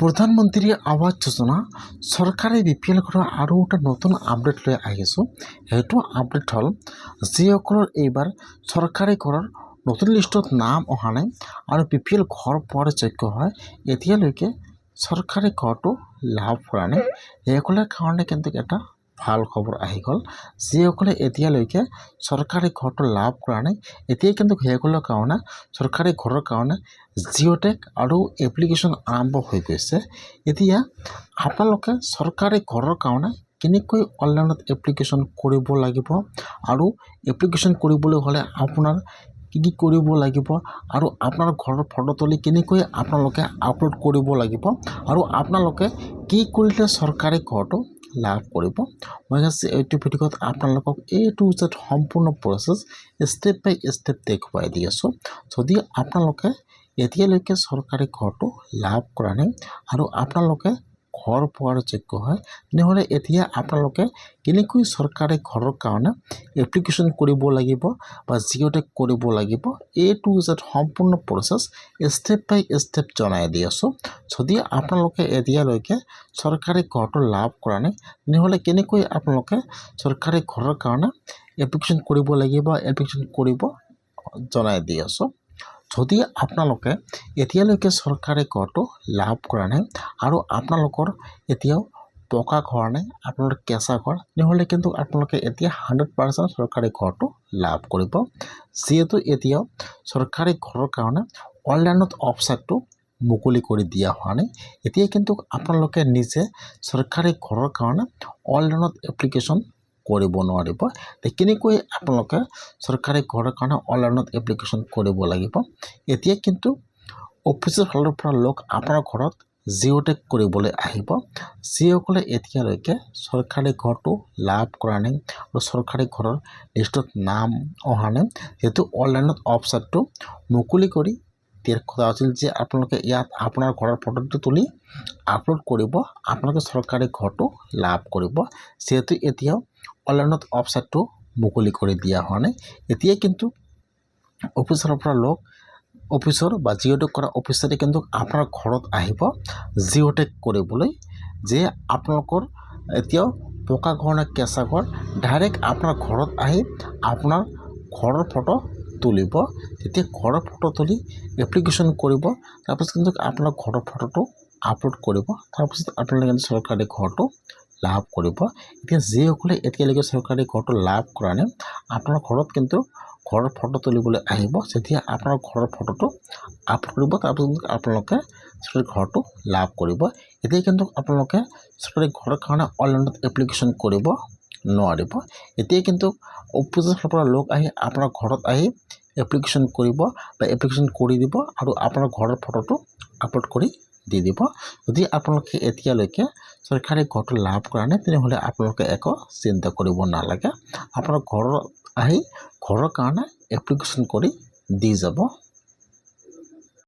প্ৰধানমন্ত্ৰী আৱাস যোজনা চৰকাৰে বিপিএল ঘৰৰ আৰু এটা নতুন আপডেট লৈ আহিছোঁ। সেইটো আপডেট হ'ল যিসকলৰ এইবাৰ চৰকাৰী ঘৰৰ নতুন লিষ্টত নাম অহা নাই আৰু বিপিএল ঘৰ পোৱাৰ যোগ্য হয়, এতিয়ালৈকে চৰকাৰী ঘৰটো লাভ কৰা নাই, সেইসকলৰ কাৰণে কিন্তু এটা ভাল খবৰ আহি গ'ল। যিসকলে এতিয়ালৈকে চৰকাৰী ঘৰটো লাভ কৰা নাই, এতিয়া কিন্তু সেইসকলৰ কাৰণে চৰকাৰী ঘৰৰ কাৰণে জিঅ'টেক আৰু এপ্লিকেশ্যন আৰম্ভ হৈ গৈছে। এতিয়া আপোনালোকে চৰকাৰী ঘৰৰ কাৰণে কেনেকৈ অনলাইনত এপ্লিকেশ্যন কৰিব লাগিব আৰু এপ্লিকেশ্যন কৰিবলৈ হ'লে আপোনাৰ কি কৰিব লাগিব আৰু আপোনাৰ ঘৰৰ ফটো তুলি কেনেকৈ আপোনালোকে আপলোড কৰিব লাগিব আৰু আপোনালোকে কি কৰিলে চৰকাৰী ঘৰটো লাভ কৰিব, মই এইটো ভিডিঅ'ত আপোনালোকক A to Z সম্পূৰ্ণ প্ৰচেছ ষ্টেপ বাই ষ্টেপ দেখুৱাই দি আছোঁ। যদি আপোনালোকে এতিয়ালৈকে চৰকাৰী ঘৰটো লাভ কৰা নাই আৰু আপোনালোকে ঘৰ পোৱাৰ যোগ্য হয়, তেনেহ'লে এতিয়া আপোনালোকে কেনেকৈ চৰকাৰী ঘৰৰ কাৰণে এপ্লিকেশ্যন কৰিব লাগিব বা জিঅ'টেক কৰিব লাগিব, A to Z সম্পূৰ্ণ প্ৰচেছ ষ্টেপ বাই ষ্টেপ জনাই দি আছোঁ। যদি আপোনালোকে এতিয়ালৈকে চৰকাৰী ঘৰটো লাভ কৰা নাই, তেনেহ'লে কেনেকৈ আপোনালোকে চৰকাৰী ঘৰৰ কাৰণে এপ্লিকেশ্যন কৰিব লাগিব, এপ্লিকেশ্যন কৰিব জনাই দি আছোঁ। যদি আপোনালোকে এতিয়ালৈকে চৰকাৰী ঘৰটো লাভ কৰা নাই আৰু আপোনালোকৰ এতিয়াও পকা ঘৰ নাই, আপোনালোকৰ কেঁচা ঘৰ, তেনেহ'লে কিন্তু আপোনালোকে এতিয়া 100% চৰকাৰী ঘৰটো লাভ কৰিব। যিহেতু এতিয়াও চৰকাৰী ঘৰৰ কাৰণে অনলাইনত ৱেবছাইটটো মুকলি কৰি দিয়া হোৱা নাই, এতিয়া কিন্তু আপোনালোকে নিজে চৰকাৰী ঘৰৰ কাৰণে অনলাইনত এপ্লিকেশ্যন কৰিব নোৱাৰিব। কেনেকৈ আপোনালোকে চৰকাৰী ঘৰৰ কাৰণে অনলাইনত এপ্লিকেশ্যন কৰিব লাগিব, এতিয়া কিন্তু অফিচৰ ফালৰ পৰা লোক আপোনাৰ ঘৰত জিঅ'টেক কৰিবলৈ আহিব। যিসকলে এতিয়ালৈকে চৰকাৰী ঘৰটো লাভ কৰা নাই আৰু চৰকাৰী ঘৰৰ লিষ্টত নাম অহা নাই, যিহেতু অনলাইনত ৱেবছাইটটো মুকলি কৰি দিয়াৰ কথা আছিল যে আপোনালোকে ইয়াত আপোনাৰ ঘৰৰ ফটোটো তুলি আপলোড কৰিব, আপোনালোকে চৰকাৰী ঘৰটো লাভ কৰিব। যিহেতু এতিয়াও অনলাইনত ৱেবছাইটটো মুকলি কৰি দিয়া হোৱা নাই, এতিয়া কিন্তু অফিচৰ পৰা লোক অফিচৰ বা জিঅ'টেক কৰা অফিচাৰে কিন্তু আপোনাৰ ঘৰত আহিব জিঅ'টেক কৰিবলৈ, যে আপোনালোকৰ এতিয়াও পকা ঘৰ নে কেঁচা ঘৰ, ডাইৰেক্ট আপোনাৰ ঘৰত আহি আপোনাৰ ঘৰৰ ফটো তুলিব। তেতিয়া ঘৰৰ ফটো তুলি এপ্লিকেশ্যন কৰিব, তাৰপিছত কিন্তু আপোনাৰ ঘৰৰ ফটোটো আপলোড কৰিব, তাৰপিছত আপোনালোকে কিন্তু চৰকাৰী ঘৰটো লাভ কৰিব। এতিয়া যিসকলে এতিয়ালৈকে চৰকাৰী ঘৰটো লাভ কৰা নাই, আপোনাৰ ঘৰত কিন্তু ঘৰৰ ফটো তুলিবলৈ আহিব, যেতিয়া আপোনাৰ ঘৰৰ ফটোটো আপলোড কৰিব, তাৰপিছত আপোনালোকে চৰকাৰী ঘৰটো লাভ কৰিব। এতিয়া কিন্তু আপোনালোকে চৰকাৰী ঘৰৰ কাৰণে অনলাইনত এপ্লিকেশ্যন কৰিব নোৱাৰিব। এতিয়া কিন্তু অফিচৰ ফালৰ পৰা লোক আহি আপোনাৰ ঘৰত আহি এপ্লিকেশ্যন কৰিব বা এপ্লিকেশ্যন কৰি দিব আৰু আপোনাৰ ঘৰৰ ফটোটো আপলোড কৰি দি দিব। যদি আপোনালোকে এতিয়ালৈকে চৰকাৰী ঘৰটো লাভ কৰা নাই, তেনেহ'লে আপোনালোকে একো চিন্তা কৰিব নালাগে, আপোনাৰ ঘৰত আহি ঘৰৰ কাৰণে এপ্লিকেশ্যন কৰি দি যাব।